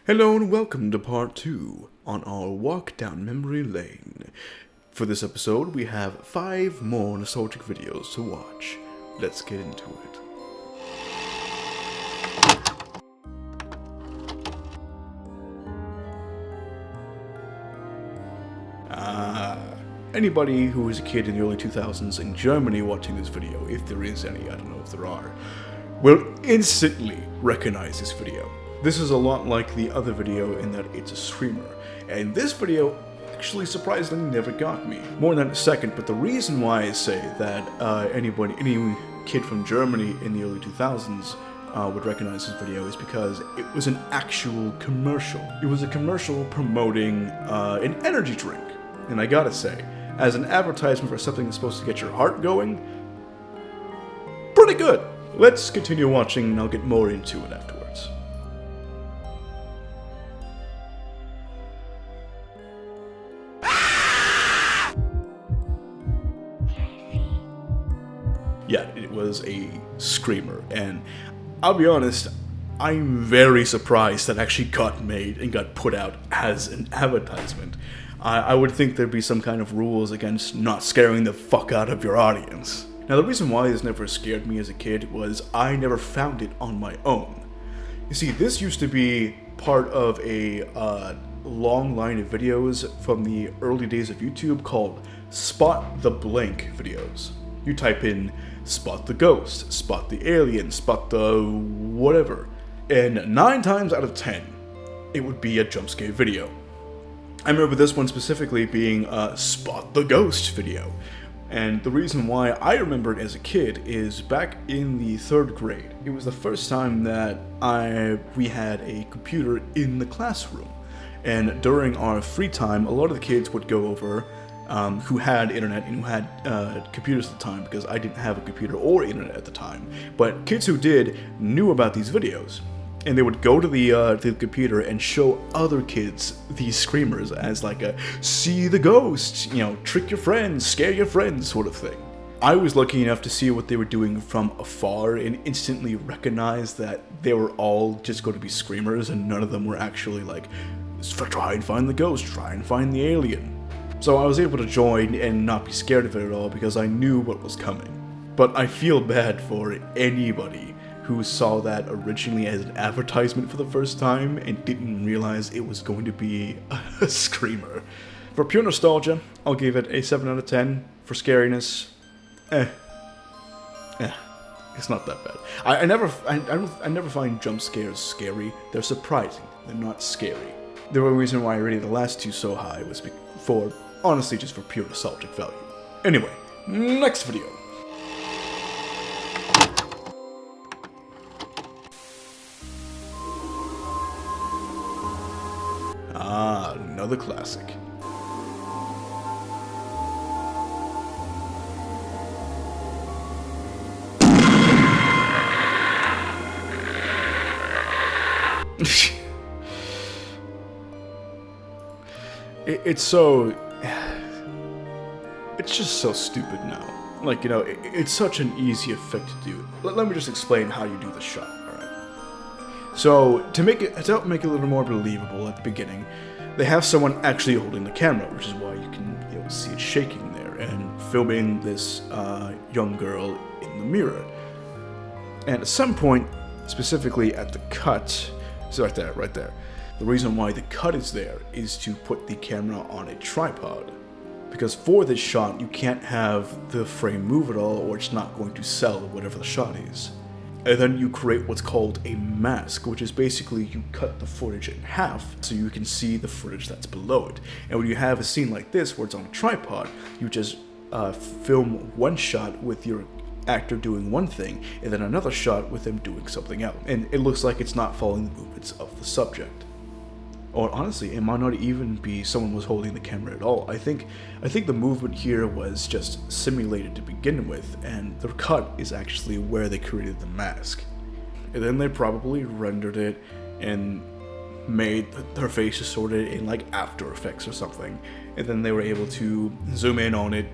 Hello and welcome to part 2 on our walk down memory lane. For this episode, we have 5 more nostalgic videos to watch. Let's get into it. Anybody who was a kid in the early 2000s in Germany watching this video, if there is any, I don't know if there are, will instantly recognize this video. This is a lot like the other video in that it's a screamer, and this video actually surprisingly never got me. More on that in a second, but the reason why I say that any kid from Germany in the early 2000s would recognize this video is because it was an actual commercial. It was a commercial promoting an energy drink, and I gotta say, as an advertisement for something that's supposed to get your heart going, pretty good. Let's continue watching and I'll get more into it afterwards. Yeah, it was a screamer, and I'll be honest, I'm very surprised that actually got made and got put out as an advertisement. I would think there'd be some kind of rules against not scaring the fuck out of your audience. Now, the reason why this never scared me as a kid was I never found it on my own. You see, this used to be part of a long line of videos from the early days of YouTube called Spot the Blank videos. You type in spot the ghost, spot the alien, spot the whatever, and 9 times out of 10, it would be a jump scare video. I remember this one specifically being a spot the ghost video. And the reason why I remember it as a kid is back in the 3rd grade. It was the first time that we had a computer in the classroom. And during our free time, a lot of the kids would go over who had internet and who had computers at the time, because I didn't have a computer or internet at the time. But kids who did knew about these videos. And they would go to the computer and show other kids these screamers as like a see the ghost, trick your friends, scare your friends sort of thing. I was lucky enough to see what they were doing from afar and instantly recognize that they were all just going to be screamers and none of them were actually like, try and find the ghost, try and find the alien. So I was able to join and not be scared of it at all because I knew what was coming. But I feel bad for anybody who saw that originally as an advertisement for the first time and didn't realize it was going to be a screamer. For pure nostalgia, I'll give it a 7 out of 10. For scariness, it's not that bad. I never find jump scares scary. They're surprising. They're not scary. The only reason why I rated the last 2 so high was honestly just for pure nostalgic value. Anyway, next video. Another classic. It's just so stupid now. Like, it's such an easy effect to do. Let me just explain how you do the shot, alright? So, to help make it a little more believable at the beginning, they have someone actually holding the camera, which is why you can see it shaking there, and filming this young girl in the mirror. And at some point, specifically at the cut, so right there, the reason why the cut is there is to put the camera on a tripod. Because for this shot, you can't have the frame move at all, or it's not going to sell whatever the shot is. And then you create what's called a mask, which is basically you cut the footage in half so you can see the footage that's below it. And when you have a scene like this where it's on a tripod, you just film one shot with your actor doing one thing, and then another shot with them doing something else. And it looks like it's not following the movements of the subject. Or honestly, it might not even be someone was holding the camera at all. I think the movement here was just simulated to begin with, and the cut is actually where they created the mask. And then they probably rendered it and made her face distorted in like After Effects or something. And then they were able to zoom in on it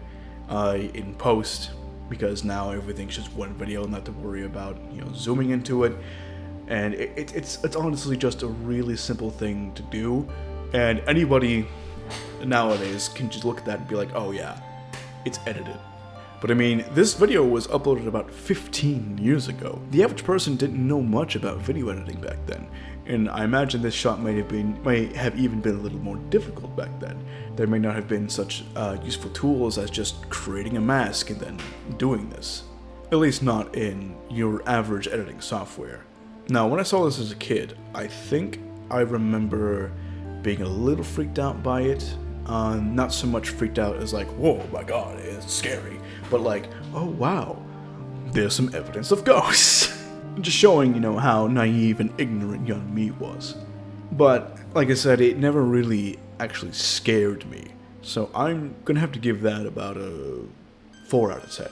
in post, because now everything's just one video, not to worry about zooming into it. And it's honestly just a really simple thing to do, and anybody nowadays can just look at that and be like, oh yeah, it's edited. But I mean, this video was uploaded about 15 years ago. The average person didn't know much about video editing back then, and I imagine this shot may have even been a little more difficult back then. There may not have been such useful tools as just creating a mask and then doing this. At least not in your average editing software. Now, when I saw this as a kid, I think I remember being a little freaked out by it. Not so much freaked out as like, whoa, my god, it's scary. But like, oh wow, there's some evidence of ghosts. Just showing, you know, how naive and ignorant young me was. But, like I said, it never really actually scared me. So I'm gonna have to give that about a 4 out of 10.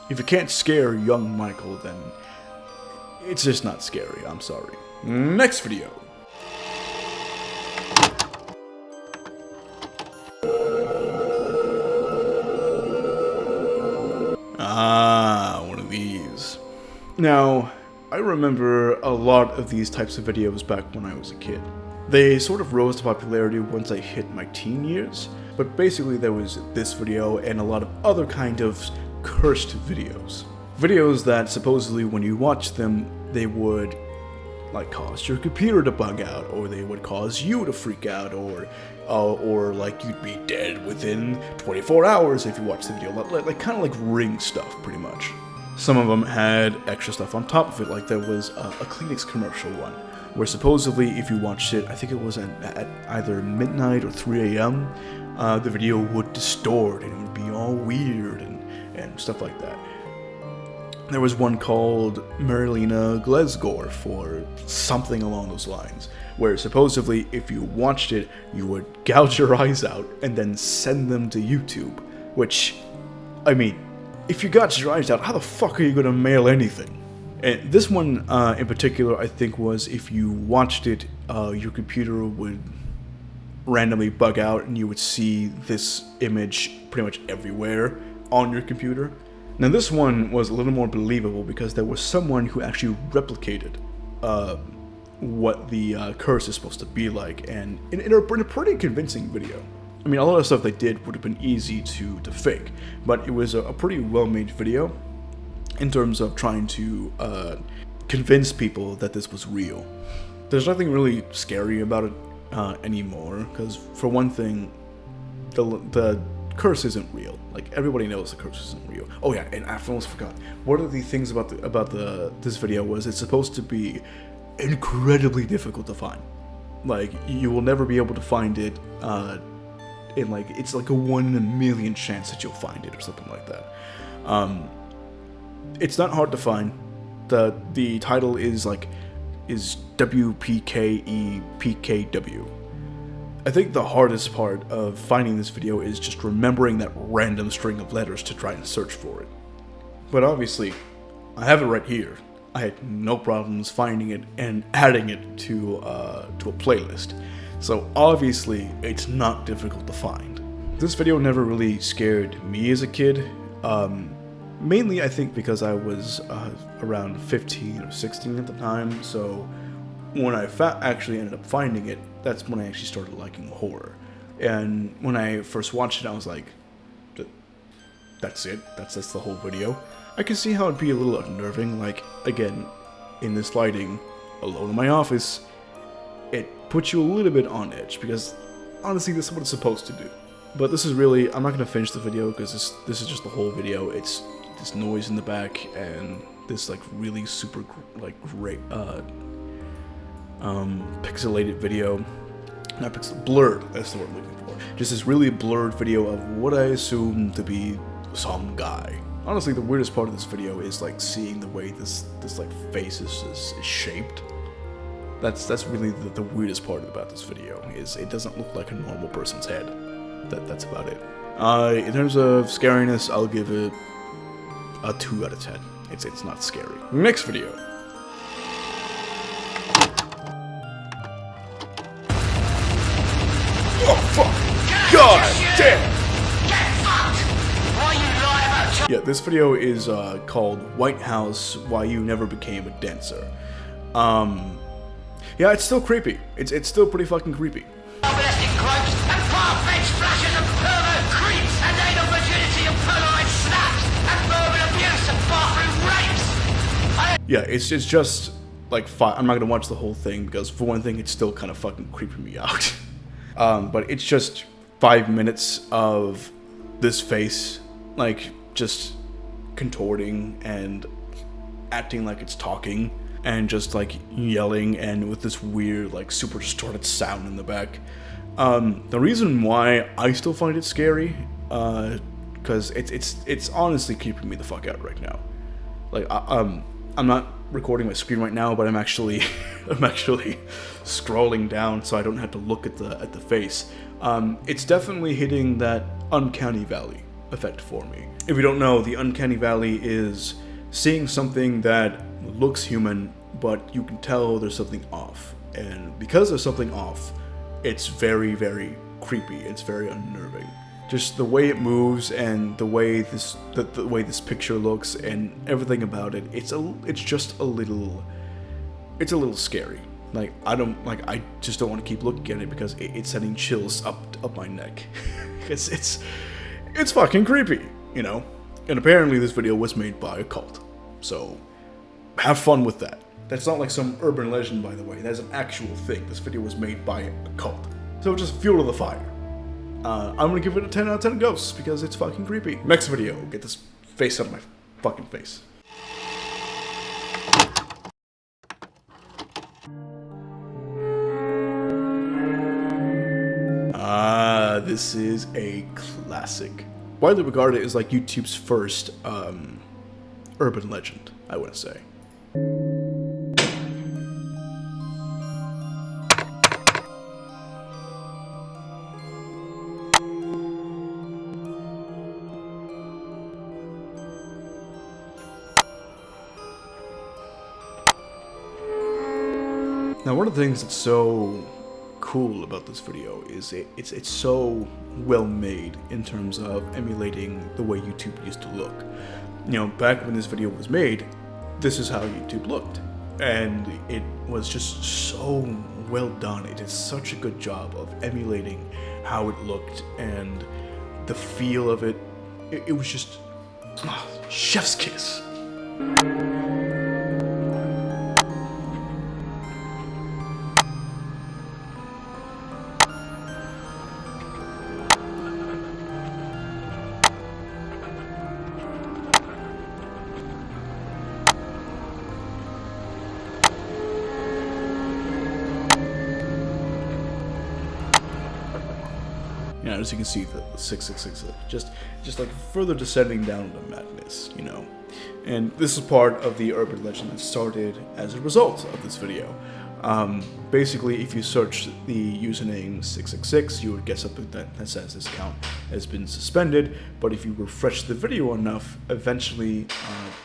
If it can't scare young Michael, then it's just not scary, I'm sorry. Next video. One of these. Now, I remember a lot of these types of videos back when I was a kid. They sort of rose to popularity once I hit my teen years, but basically there was this video and a lot of other kind of cursed videos. Videos that supposedly when you watch them, they would like cause your computer to bug out, or they would cause you to freak out, or like you'd be dead within 24 hours if you watched the video, like kind of like Ring stuff, pretty much. Some of them had extra stuff on top of it, like there was a Kleenex commercial one, where supposedly if you watched it, I think it was at either midnight or 3 a.m., the video would distort and it would be all weird and stuff like that. There was one called Marilena Glesgore for something along those lines, where supposedly if you watched it, you would gouge your eyes out and then send them to YouTube, which, I mean, if you gouge your eyes out, how the fuck are you gonna mail anything? And this one in particular, I think, was if you watched it, your computer would randomly bug out and you would see this image pretty much everywhere on your computer. Now this one was a little more believable because there was someone who actually replicated what the curse is supposed to be like, and in a pretty convincing video. I mean, a lot of stuff they did would have been easy to fake, but it was a pretty well-made video in terms of trying to convince people that this was real. There's nothing really scary about it anymore, because for one thing, the curse isn't real. Like, everybody knows the curse isn't real. Oh yeah, and I almost forgot. One of the things about this video was it's supposed to be incredibly difficult to find. Like, you will never be able to find it, and like, it's like a 1 in a million chance that you'll find it or something like that. It's not hard to find. The title is WPKEPKW. I think the hardest part of finding this video is just remembering that random string of letters to try and search for it. But obviously, I have it right here. I had no problems finding it and adding it to a playlist. So obviously, it's not difficult to find. This video never really scared me as a kid. Mainly, I think, because I was around 15 or 16 at the time, so when I actually ended up finding it, that's when I actually started liking horror. And when I first watched it, I was like, that's it? That's the whole video? I can see how it'd be a little unnerving, like, again, in this lighting, alone in my office, it puts you a little bit on edge, because honestly, this is what it's supposed to do. But this is really, I'm not going to finish the video, because this is just the whole video. It's this noise in the back, and this, like, really super, like, great, pixelated video. Not blurred, that's the word I'm looking for. Just this really blurred video of what I assume to be some guy. Honestly, the weirdest part of this video is, like, seeing the way this like, face is shaped. That's really the weirdest part about this video, is it doesn't look like a normal person's head. That's about it. In terms of scariness, I'll give it a 2 out of 10. It's not scary. Next video. Oh fuck! God damn! Yeah, this video is called White House: Why You Never Became a Dancer. Yeah, it's still creepy. It's still pretty fucking creepy. Yeah, it's just like I'm not gonna watch the whole thing because for one thing, it's still kind of fucking creeping me out. But it's just 5 minutes of this face, like just contorting and acting like it's talking and just like yelling and with this weird like super distorted sound in the back. The reason why I still find it scary, because it's honestly keeping me the fuck out right now. Like I'm not recording my screen right now, but I'm actually scrolling down so I don't have to look at the face. It's definitely hitting that uncanny valley effect for me. If you don't know, the uncanny valley is seeing something that looks human, but you can tell there's something off. And because there's something off, it's very, very creepy. It's very unnerving. Just the way it moves and the way this picture looks and everything about it, it's just a little scary. Like I just don't want to keep looking at it because it's sending chills up my neck. It's fucking creepy, you know? And apparently this video was made by a cult. So have fun with that. That's not like some urban legend, by the way. That's an actual thing. This video was made by a cult. So just fuel to the fire. I'm gonna give it a 10 out of 10 ghosts because it's fucking creepy. Next video, get this face out of my fucking face. This is a classic. Widely regarded as like YouTube's first urban legend, I want to say. Now, one of the things that's so cool about this video is it's so well made in terms of emulating the way YouTube used to look. You know, back when this video was made, this is how YouTube looked, and it was just so well done. It did such a good job of emulating how it looked and the feel of it. It was just chef's kiss. You know, as you can see, the 666 just like further descending down into madness, you know. And this is part of the urban legend that started as a result of this video. Basically, if you search the username 666, you would get something that says this account has been suspended. But if you refresh the video enough, eventually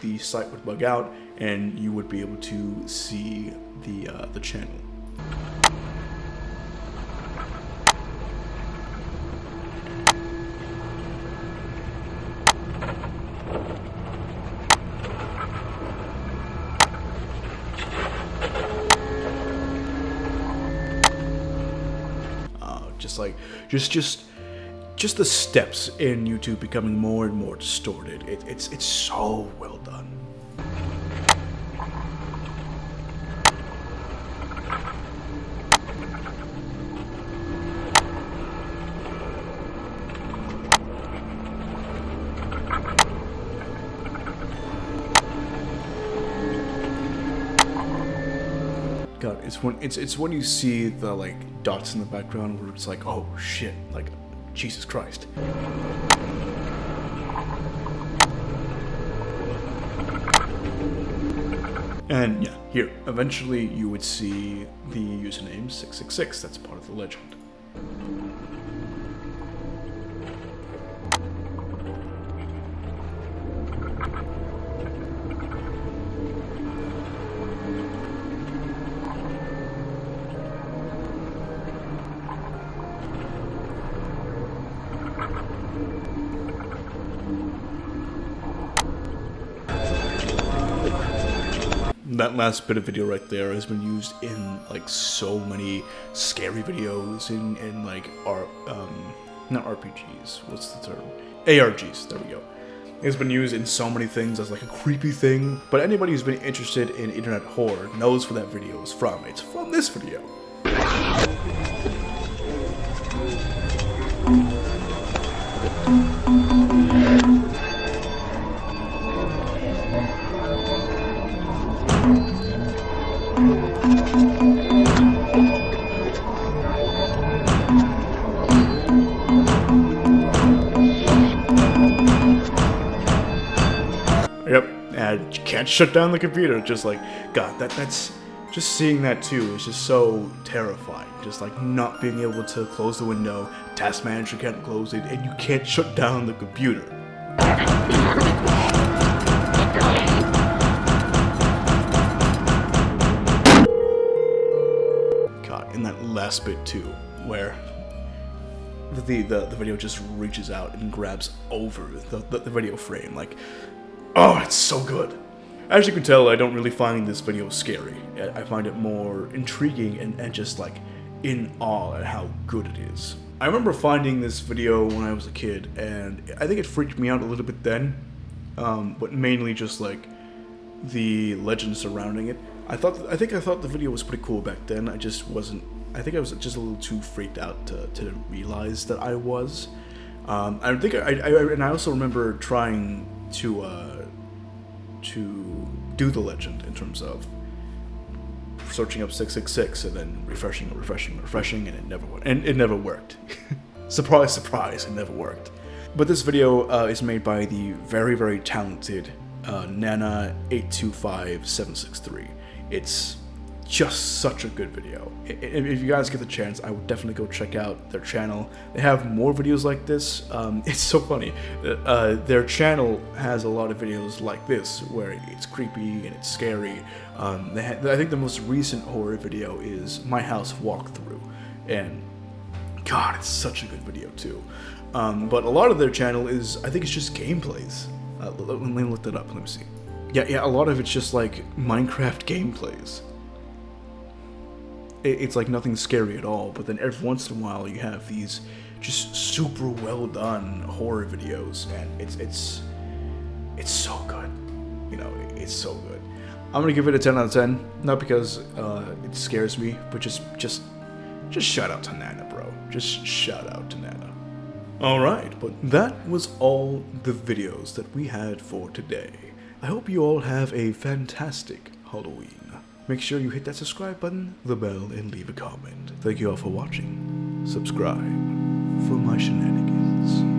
the site would bug out, and you would be able to see the channel. Just the steps in YouTube becoming more and more distorted. It's so well done. God, it's when you see the like dots in the background where it's like, oh shit, like Jesus Christ. And yeah, here, eventually you would see the username 666. That's part of the legend. That last bit of video right there has been used in like so many scary videos in like not RPGs, what's the term? ARGs, there we go. It's been used in so many things as like a creepy thing, but anybody who's been interested in internet horror knows where that video is from. It's from this video. Yep, and you can't shut down the computer. Just like, God, that's just seeing that too is just so terrifying. Just like not being able to close the window, task manager can't close it, and you can't shut down the computer. God, in that last bit too, where the video just reaches out and grabs over the video frame, like, oh, it's so good. As you can tell, I don't really find this video scary. I find it more intriguing and just like in awe at how good it is. I remember finding this video when I was a kid, and I think it freaked me out a little bit then, but mainly just like the legend surrounding it. I think I thought the video was pretty cool back then. I just wasn't. I think I was just a little too freaked out to realize that I was. I think and I also remember trying to do the legend in terms of searching up 666 and then refreshing, and it never went. And it never worked. Surprise, surprise, it never worked. But this video is made by the very, very talented Nana825763. It's just such a good video. If you guys get the chance, I would definitely go check out their channel. They have more videos like this. It's so funny. Their channel has a lot of videos like this, where it's creepy and it's scary. I think the most recent horror video is My House Walkthrough, and God, it's such a good video too. But a lot of their channel is, I think it's just gameplays. Let me look that up, let me see. Yeah, a lot of it's just like Minecraft gameplays. It's like nothing scary at all, but then every once in a while you have these just super well done horror videos, and it's so good. You know, it's so good. I'm gonna give it a 10 out of 10, not because it scares me, but just shout out to Nana, bro. Just shout out to Nana. Alright, but that was all the videos that we had for today. I hope you all have a fantastic Halloween. Make sure you hit that subscribe button, the bell, and leave a comment. Thank you all for watching. Subscribe for my shenanigans.